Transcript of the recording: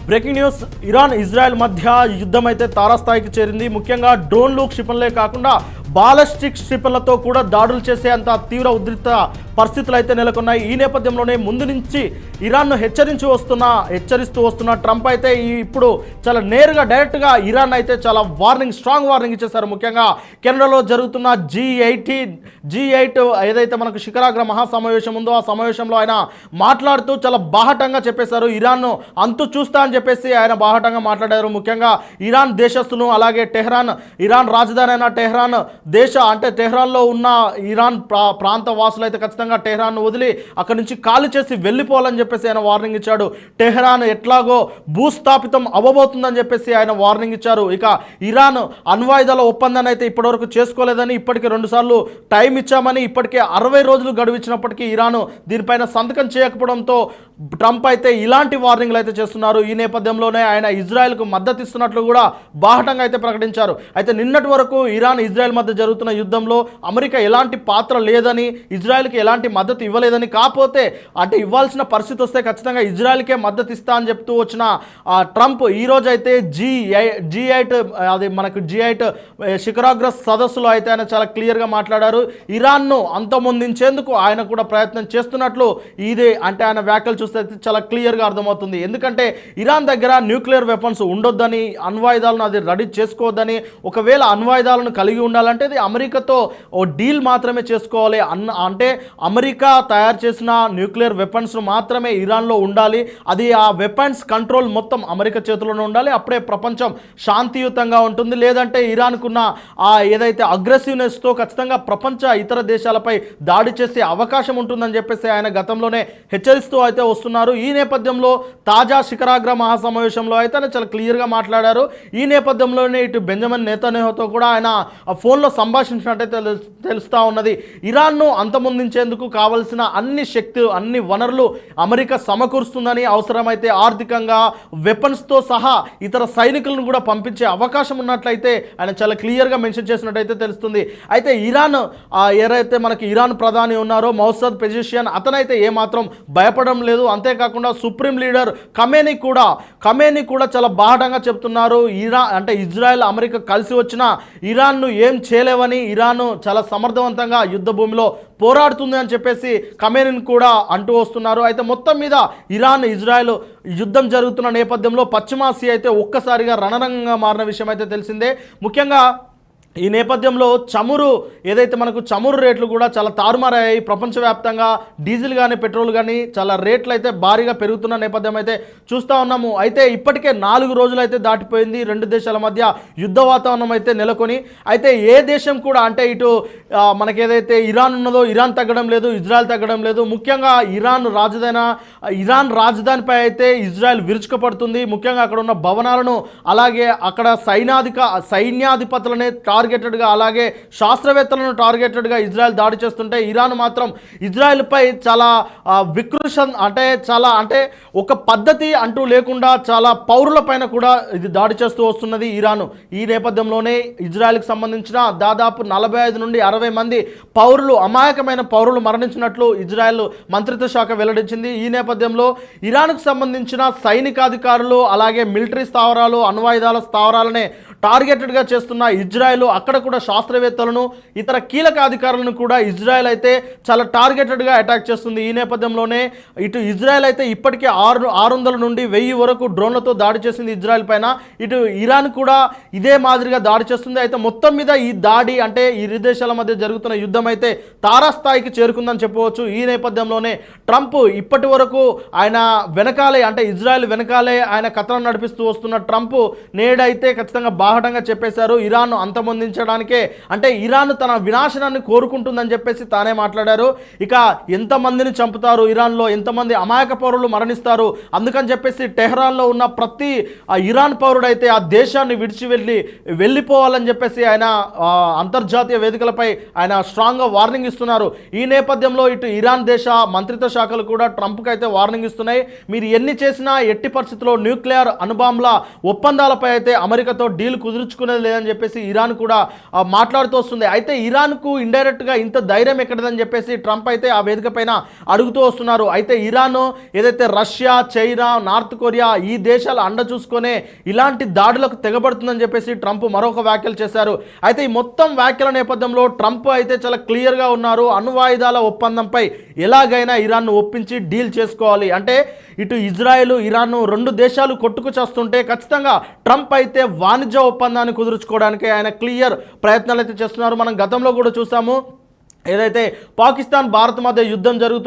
Breaking news, Iran Israel మధ్య యుద్ధం అయితే తారాస్థాయికి చేరింది. ముఖ్యంగా డ్రోన్లు, క్షిపణులే కాకుండా బాలిస్టిక్ క్షిపణులతో కూడా దాడులు చేసేంత తీవ్ర ఉద్రిక్త పరిస్థితులు అయితే నెలకొన్నాయి. ఈ నేపథ్యంలోనే ముందు నుంచి ఇరాన్ను హెచ్చరిస్తూ వస్తున్న ట్రంప్ అయితే ఇప్పుడు చాలా నేరుగా డైరెక్ట్గా ఇరాన్ అయితే చాలా స్ట్రాంగ్ వార్నింగ్ ఇచ్చేశారు. ముఖ్యంగా కెనడాలో జరుగుతున్న G8 ఏదైతే మనకు శిఖరాగ్ర మహాసమావేశం ఉందో ఆ సమావేశంలో ఆయన మాట్లాడుతూ చాలా బాహటంగా చెప్పేశారు. ఇరాన్ను అంతు చూస్తా అని చెప్పేసి ఆయన బాహటంగా మాట్లాడారు. ముఖ్యంగా ఇరాన్ దేశస్తును, అలాగే ఇరాన్ రాజధాని అయిన టెహ్రాన్లో ఉన్న ఇరాన్ ప్రాంత వాసులు అయితే ఖచ్చితంగా టెహ్రాన్ను వదిలి అక్కడి నుంచి ఖాళీ చేసి వెళ్ళిపోవాలని చెప్పేసి ఆయన వార్నింగ్ ఇచ్చాడు. టెహ్రాన్ ఎట్లాగో భూస్థాపితం అవ్వబోతుందని చెప్పేసి ఆయన వార్నింగ్ ఇచ్చారు. ఇక ఇరాన్ అణ్వాయుధాల ఒప్పందాన్ని అయితే ఇప్పటివరకు చేసుకోలేదని, ఇప్పటికే 2 సార్లు టైం ఇచ్చామని, ఇప్పటికే 60 రోజులు గడువు ఇచ్చినప్పటికీ ఇరాన్ దీనిపైన సంతకం చేయకపోవడంతో ట్రంప్ అయితే ఇలాంటి వార్నింగ్లు అయితే చేస్తున్నారు. ఈ నేపథ్యంలోనే ఆయన ఇజ్రాయెల్కు మద్దతు ఇస్తున్నట్లు కూడా బాహటంగా అయితే ప్రకటించారు. అయితే నిన్నటి వరకు ఇరాన్ ఇజ్రాయెల్ మధ్య జరుగుతున్న యుద్ధంలో అమెరికా ఎలాంటి పాత్ర లేదని, ఇజ్రాయెల్కి ఎలాంటి మద్దతు ఇవ్వలేదని, కాకపోతే అంటే ఇవ్వాల్సిన పరిస్థితి వస్తే ఖచ్చితంగా ఇజ్రాయెల్కే మద్దతు ఇస్తా అని చెప్తూ వచ్చిన ట్రంప్ ఈరోజు అయితే G8 శిఖరాగ్ర సదస్సులో అయితే ఆయన చాలా క్లియర్గా మాట్లాడారు. ఇరాన్ను అంతమొందించేందుకు ఆయన కూడా ప్రయత్నం చేస్తున్నట్లు ఇదే అంటే ఆయన వ్యాఖ్యలు చూస్తే చాలా క్లియర్గా అర్థమవుతుంది. ఎందుకంటే ఇరాన్ దగ్గర న్యూక్లియర్ వెపన్స్ ఉండొద్దని, అణ్వాయుధాలను అది రెడీ చేసుకోవద్దని, ఒకవేళ అణ్వాయుధాలను కలిగి ఉండాలంటే అది అమెరికాతో ఓ డీల్ మాత్రమే చేసుకోవాలి. అంటే అమెరికా తయారు చేసిన న్యూక్లియర్ వెపన్స్ను మాత్రమే ఇరాన్లో ఉండాలి. అది ఆ వెపన్స్ కంట్రోల్ మొత్తం అమెరికా చేతిలోనే ఉండాలి. అప్పుడే ప్రపంచం శాంతియుతంగా ఉంటుంది. లేదంటే ఇరాన్కున్న ఆ ఏదైతే అగ్రెసివ్నెస్తో ఖచ్చితంగా ప్రపంచ ఇతర దేశాలపై దాడి చేసే అవకాశం ఉంటుందని చెప్పేసి ఆయన గతంలోనే హెచ్చరిస్తూ అయితే వస్తున్నారు. ఈ నేపథ్యంలో తాజా శిఖరాగ్ర మహాసమావేశంలో అయితే ఆయన చాలా క్లియర్గా మాట్లాడారు. ఈ నేపథ్యంలోనే ఇటు బెంజమిన్ నెతన్యాహుతో కూడా ఆయన ఫోన్లో సంభాషించినట్టయితే తెలుస్తూ ఉన్నది. ఇరాన్ను అంతమొందించేందుకు కావలసిన అన్ని వనరులు అమెరికా సమకూరుస్తుందని, అవసరమైతే ఆర్థికంగా వెపన్స్తో సహా ఇతర సైనికులను కూడా పంపించే అవకాశం ఉన్నట్లయితే ఆయన చాలా క్లియర్గా మెన్షన్ చేసినట్టయితే తెలుస్తుంది. అయితే ఎవరైతే మనకి ఇరాన్ ప్రధాని ఉన్నారో మౌసద్ పెజిషియన్, అతనైతే ఏమాత్రం భయపడడం లేదు. అంతేకాకుండా సుప్రీం లీడర్ ఖమేనీ కూడా చాలా బాహటంగా చెప్తున్నారు. ఇజ్రాయెల్ అమెరికా కలిసి వచ్చిన ఇరాన్ను ఏం చేయలేవని, ఇరాన్ చాలా సమర్థవంతంగా యుద్ధ భూమిలో పోరాడుతుంది అని చెప్పేసి ఖమేనీని కూడా అంటూ వస్తున్నారు. అయితే మొత్తం మీద ఇరాన్ ఇజ్రాయెల్ యుద్ధం జరుగుతున్న నేపథ్యంలో పశ్చిమాసియా అయితే ఒక్కసారిగా రణరంగంగా మారిన విషయం అయితే తెలిసిందే. ముఖ్యంగా ఈ నేపథ్యంలో ఏదైతే మనకు చమురు రేట్లు కూడా చాలా తారుమారయ్యాయి. ప్రపంచవ్యాప్తంగా డీజిల్ కానీ పెట్రోల్ కానీ చాలా రేట్లు అయితే భారీగా పెరుగుతున్న నేపథ్యం అయితే చూస్తూ ఉన్నాము. అయితే ఇప్పటికే 4 రోజులు అయితే దాటిపోయింది. 2 దేశాల మధ్య యుద్ధ వాతావరణం అయితే నెలకొని, అయితే ఏ దేశం కూడా అంటే ఇటు మనకి ఏదైతే ఇరాన్ ఉన్నదో ఇరాన్ తగ్గడం లేదు, ఇజ్రాయెల్ తగ్గడం లేదు. ముఖ్యంగా ఇరాన్ రాజధానిపై అయితే ఇజ్రాయెల్ విరుచుకుపడుతుంది. ముఖ్యంగా అక్కడ ఉన్న భవనాలను, అలాగే అక్కడ సైన్యాధిపతులనే టార్గెటెడ్గా, అలాగే శాస్త్రవేత్తలను టార్గెటెడ్గా ఇజ్రాయెల్ దాడి చేస్తుంటే, ఇరాన్ మాత్రం ఇజ్రాయెల్పై చాలా అంటే ఒక పద్ధతి అంటూ లేకుండా చాలా పౌరుల పైన కూడా ఇది దాడి చేస్తూ వస్తున్నది ఇరాన్. ఈ నేపథ్యంలోనే ఇజ్రాయెల్కి సంబంధించిన దాదాపు 45 నుండి 60 మంది అమాయకమైన పౌరులు మరణించినట్లు ఇజ్రాయెల్ మంత్రిత్వ శాఖ వెల్లడించింది. ఈ నేపథ్యంలో ఇరాన్కు సంబంధించిన సైనికాధికారులు, అలాగే మిలిటరీ స్థావరాలు, అణ్వాయుధాల స్థావరాలనే టార్గెటెడ్గా చేస్తున్న ఇజ్రాయెల్ అక్కడ కూడా శాస్త్రవేత్తలను, ఇతర కీలక అధికారులను కూడా ఇజ్రాయెల్ అయితే చాలా టార్గెటెడ్గా అటాక్ చేస్తుంది. ఈ నేపథ్యంలోనే ఇటు ఇజ్రాయెల్ అయితే ఇప్పటికే 600 నుండి 1000 వరకు డ్రోన్లతో దాడి చేసింది ఇజ్రాయెల్ పైన. ఇటు ఇరాన్ కూడా ఇదే మాదిరిగా దాడి చేస్తుంది. అయితే మొత్తం మీద ఈ దాడి అంటే ఈ ఇరు దేశాల మధ్య జరుగుతున్న యుద్ధం అయితే తారాస్థాయికి చేరుకుందని చెప్పవచ్చు. ఈ నేపథ్యంలోనే ట్రంప్ ఇప్పటి వరకు ఆయన వెనకాలే అంటే ఇజ్రాయెల్ వెనకాలే ఆయన కథనం నడిపిస్తూ వస్తున్న ట్రంప్ నేడైతే ఖచ్చితంగా బాహటంగా చెప్పేశారు. ఇరాన్ అంతమొందించడానికే అంటే ఇరాన్ తన వినాశనాన్ని కోరుకుంటుందని చెప్పేసి తానే మాట్లాడారు. ఇక ఎంతమందిని చంపుతారు, ఇరాన్లో ఎంతమంది అమాయక పౌరులు మరణిస్తారు, అందుకని చెప్పేసి టెహ్రాన్లో ఉన్న ప్రతి ఇరాన్ పౌరుడైతే ఆ దేశాన్ని వెళ్ళిపోవాలని చెప్పేసి ఆయన అంతర్జాతీయ వేదికలపై ఆయన స్ట్రాంగ్గా వార్నింగ్ ఇస్తున్నారు. ఈ నేపథ్యంలో ఇటు ఇరాన్ దేశ మంత్రిత్వ శాఖలు కూడా ట్రంప్కి అయితే వార్నింగ్ ఇస్తున్నాయి. మీరు ఎన్ని చేసినా ఎట్టి పరిస్థితుల్లో న్యూక్లియర్ అణుబాంబుల ఒప్పందాలపై అయితే అమెరికాతో డీల్ కుదుర్చుకునేది లేదని చెప్పేసి ఇరాన్ కూడా కూడా మాట్లాడుతూ వస్తుంది. అయితే ఇరాన్కు ఇండైరెక్ట్గా ఇంత ధైర్యం ఎక్కడదని చెప్పేసి ట్రంప్ అయితే ఆ వేదిక పైన అడుగుతూ వస్తున్నారు. అయితే ఇరాన్ ఏదైతే రష్యా, చైనా, నార్త్ కొరియా ఈ దేశాల అండ చూసుకొనే ఇలాంటి దాడులకు తెగబడుతుందని చెప్పేసి ట్రంప్ మరొక వ్యాఖ్యలు చేశారు. అయితే ఈ మొత్తం వ్యాఖ్యల నేపథ్యంలో ట్రంప్ అయితే చాలా క్లియర్గా ఉన్నారు. అణ్వాయుధాల ఒప్పందంపై ఎలాగైనా ఇరాన్ను ఒప్పించి డీల్ చేసుకోవాలి. అంటే ఇటు ఇజ్రాయెల్, ఇరాన్ రెండు దేశాలు కొట్టుకు చేస్తుంటే ఖచ్చితంగా ట్రంప్ అయితే వాణిజ్య ఒప్పందాన్ని కుదుర్చుకోవడానికి ఆయన క్లియర్ ప్రయత్నాలు అయితే చేస్తున్నారు. మనం గతంలో కూడా చూసాము, ఏదైతే పాకిస్తాన్ భారత్ మధ్య యుద్ధం జరుగుతున్న